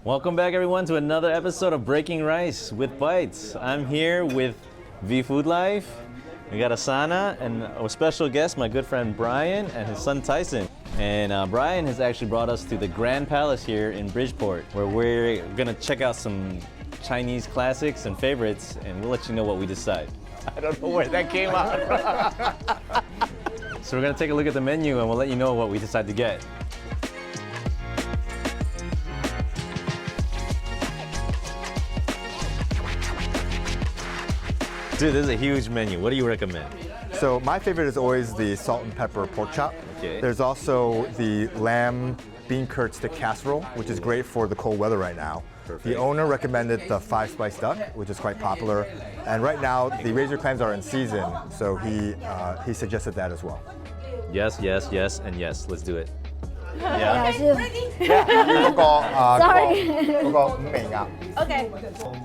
Welcome back, everyone, to another episode of Breaking Rice with Bites. I'm here with V Food Life. We got Asana and a special guest, my good friend Brian and his son Tyson. And Brian has actually brought us to the Grand Palace here in Bridgeport, where we're gonna check out some Chinese classics and favorites, and we'll let you know what we decide. I don't know where that came out from. So we're gonna take a look at the menu and we'll let you know what we decide to get. Dude, this is a huge menu. What do you recommend? So my favorite is always the salt and pepper pork chop. Okay. There's also the lamb bean curd stick casserole, which is great for the cold weather right now. Perfect. The owner recommended the 5-spice duck, which is quite popular. And right now, the razor clams are in season, so he suggested that as well. Yes, yes, yes, and yes. Let's do it. Yeah, Yeah, 嗰個五味鴨 OK，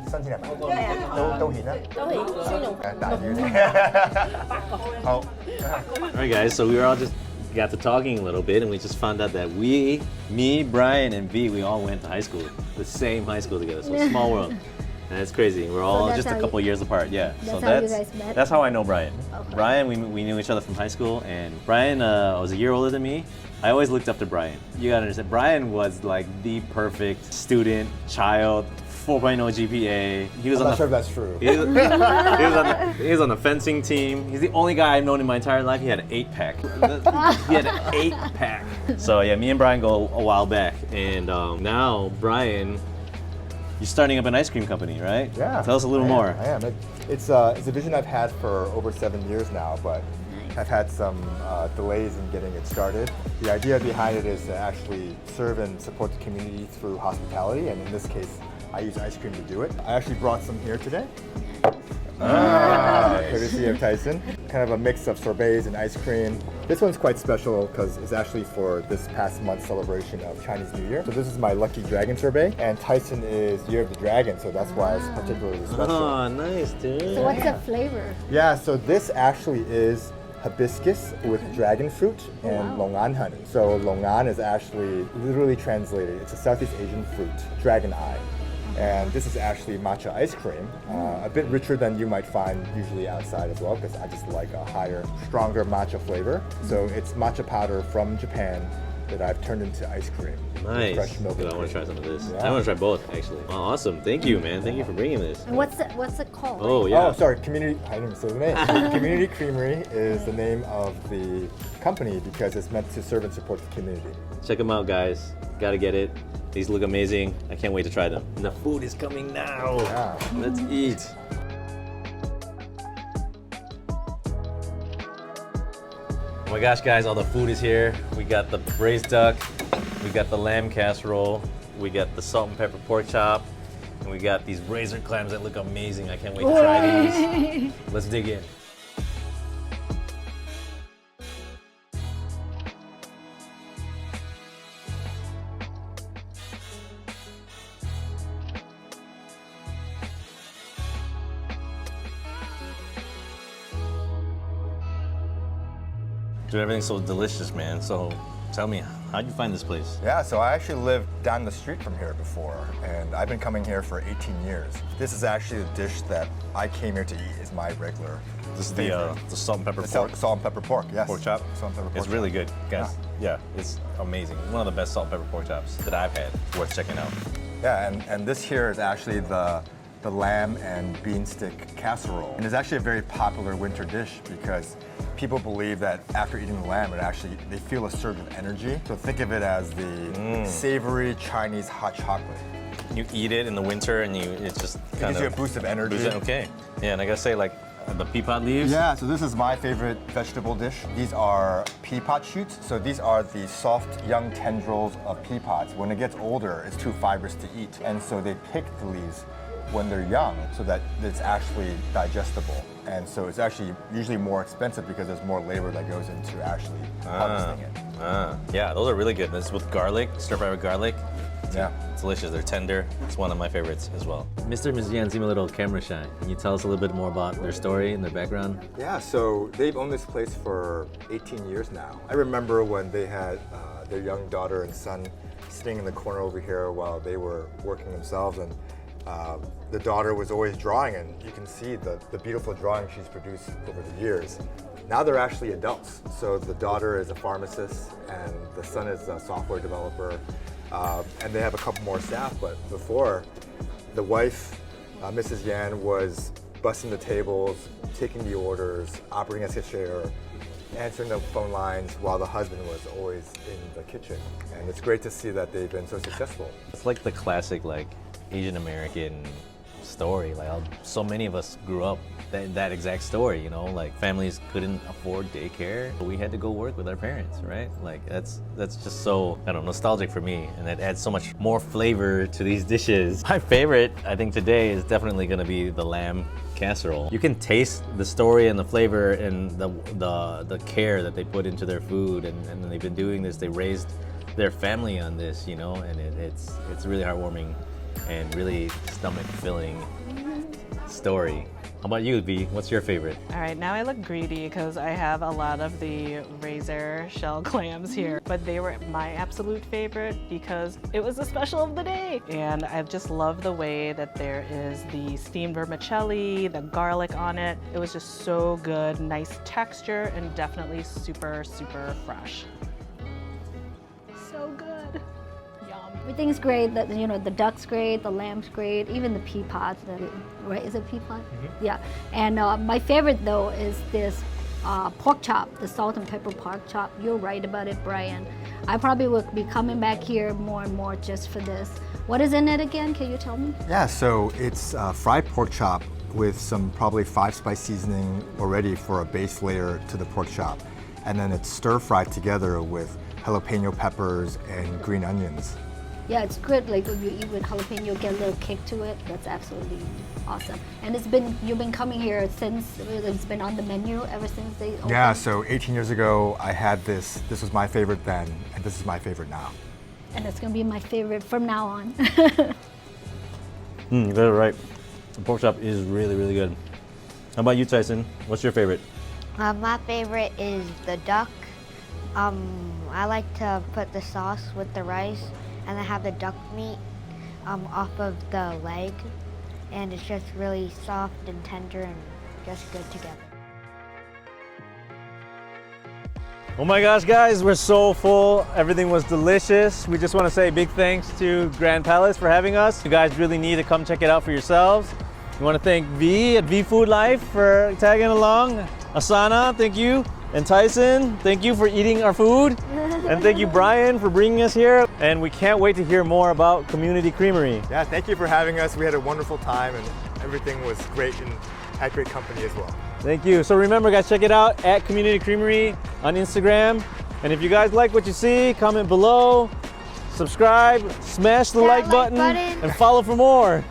新鮮係咪？係啊，都顯啦，都係鮮肉。大啲。好。 All right, guys, so we were all just got to talking a little bit, and we just found out that me, Brian, and V, we all went to high school, the same high school together, so small world. And it's crazy. We're all that's just a how couple you- years apart, yeah. that's So how you guys met? that's how I know Brian. Okay. Brian, we knew each other from high school, and Brian was a year older than me. I always looked up to Brian. You gotta understand, Brian was like the perfect student, child, 4.0 GPA. He was I'm on not the sure if that's true. he was on the fencing team. He's the only guy I've known in my entire life. He had an 8-pack. He had an 8-pack. So yeah, me and Brian go a while back, and now Brian, you're starting up an ice cream company, right? Yeah. Tell us a little I more. am. It's a vision I've had for over 7 years now, but I've had some delays in getting it started. The idea behind it is to actually serve and support the community through hospitality, and in this case, I use ice cream to do it. I actually brought some here today. Courtesy of Tyson. Kind of a mix of sorbets and ice cream. This one's quite special because it's actually for this past month's celebration of Chinese New Year. So this is my Lucky Dragon sorbet, and Tyson is Year of the Dragon, so that's why it's particularly special. Oh, nice, dude. So what's the flavor? Yeah, so this actually is hibiscus with dragon fruit and longan honey. So longan is actually literally translated, it's a Southeast Asian fruit, dragon eye. And this is actually matcha ice cream, a bit richer than you might find usually outside as well, because I just like a higher, stronger matcha flavor. So it's matcha powder from Japan that I've turned into ice cream. with Nice. Fresh milk. Dude, and I want to cream. try some of this. Yeah. I want to try both, actually. Oh, awesome. Thank you, man. Thank you for bringing this. And what's it called? Oh, yeah. Oh, sorry, Community, I didn't even say the name. Community Creamery is the name of the company because it's meant to serve and support the community. Check them out, guys. Gotta get it. These look amazing. I can't wait to try them. And the food is coming now. Yeah. Let's eat. Oh my gosh, guys, all the food is here. We got the braised duck, we got the lamb casserole, we got the salt and pepper pork chop, and we got these razor clams that look amazing. I can't wait to try these. Let's dig in. Dude, everything's so delicious, man. So tell me, how'd you find this place? Yeah, so I actually lived down the street from here before, and I've been coming here for 18 years. This is actually the dish that I came here to eat is my regular. This is favorite. the salt and pepper The pork. salt and pepper pork, yes. Pork chop. Salt and pepper pork It's really good, guys. Yeah, it's amazing. One of the best salt and pepper pork chops that I've had. Worth checking out. Yeah, and this here is actually the lamb and bean stick casserole. And it's actually a very popular winter dish because people believe that after eating the lamb, they feel a surge of energy. So think of it as the savory Chinese hot chocolate. You eat it in the winter and it just It kind gives you a boost of energy. Okay. Yeah, and I gotta say, like, the pea pod leaves. Yeah, so this is my favorite vegetable dish. These are pea pod shoots. So these are the soft young tendrils of pea pods. When it gets older, it's too fibrous to eat. And so they pick the leaves when they're young so that it's actually digestible. And so it's actually usually more expensive because there's more labor that goes into actually harvesting it. Yeah, those are really good. This is with garlic, stir fry with garlic. Yeah. It's delicious. They're tender. It's one of my favorites as well. Mr. and Ms. Yan seem a little camera shy. Can you tell us a little bit more about their story and their background? Yeah, so they've owned this place for 18 years now. I remember when they had their young daughter and son sitting in the corner over here while they were working themselves, and the daughter was always drawing, and you can see the beautiful drawing she's produced over the years. Now they're actually adults. So the daughter is a pharmacist and the son is a software developer, and they have a couple more staff, but before, the wife, Mrs. Yan, was bussing the tables, taking the orders, operating as cashier, answering the phone lines, while the husband was always in the kitchen. And it's great to see that they've been so successful. It's like the classic like Asian American story. Like so many of us grew up that exact story, you know, like families couldn't afford daycare. We had to go work with our parents, right? Like that's just so, I don't know, nostalgic for me, and it adds so much more flavor to these dishes. My favorite, I think today, is definitely gonna be the lamb casserole. You can taste the story and the flavor and the care that they put into their food, and they've been doing this, they raised their family on this, you know, and it's really heartwarming and really stomach-filling story. How about you, V? What's your favorite? All right, now I look greedy because I have a lot of the razor shell clams here, but they were my absolute favorite because it was the special of the day. And I just love the way that there is the steamed vermicelli, the garlic on it. It was just so good, nice texture, and definitely super, super fresh. So good. Yum. Everything's great. The duck's great, the lamb's great, even the pea pods. Right? Is it pea pod? Mm-hmm. Yeah. And my favorite though is this pork chop, the salt and pepper pork chop. You're right about it, Brian. I probably will be coming back here more and more just for this. What is in it again? Can you tell me? Yeah, so it's fried pork chop with some probably 5-spice seasoning already for a base layer to the pork chop. And then it's stir-fried together with jalapeno peppers and green onions. Yeah, it's good. Like when you eat with jalapeno, get a little kick to it. That's absolutely awesome. And you've been coming here since it's been on the menu ever since they opened? Yeah, so 18 years ago I had this. This was my favorite then, and this is my favorite now. And it's gonna be my favorite from now on. You got it right. The pork chop is really, really good. How about you, Tyson? What's your favorite? My favorite is the duck. I like to put the sauce with the rice and then have the duck meat off of the leg, and it's just really soft and tender and just good together. Oh my gosh, guys, we're so full. Everything was delicious. We just want to say big thanks to Grand Palace for having us. You guys really need to come check it out for yourselves. We want to thank V at V Food Life for tagging along. Asana, thank you. And Tyson, thank you for eating our food. And thank you, Brian, for bringing us here. And we can't wait to hear more about Community Creamery. Yeah, thank you for having us. We had a wonderful time and everything was great and had great company as well. Thank you. So remember, guys, check it out at Community Creamery on Instagram. And if you guys like what you see, comment below, subscribe, smash the like button, and follow for more.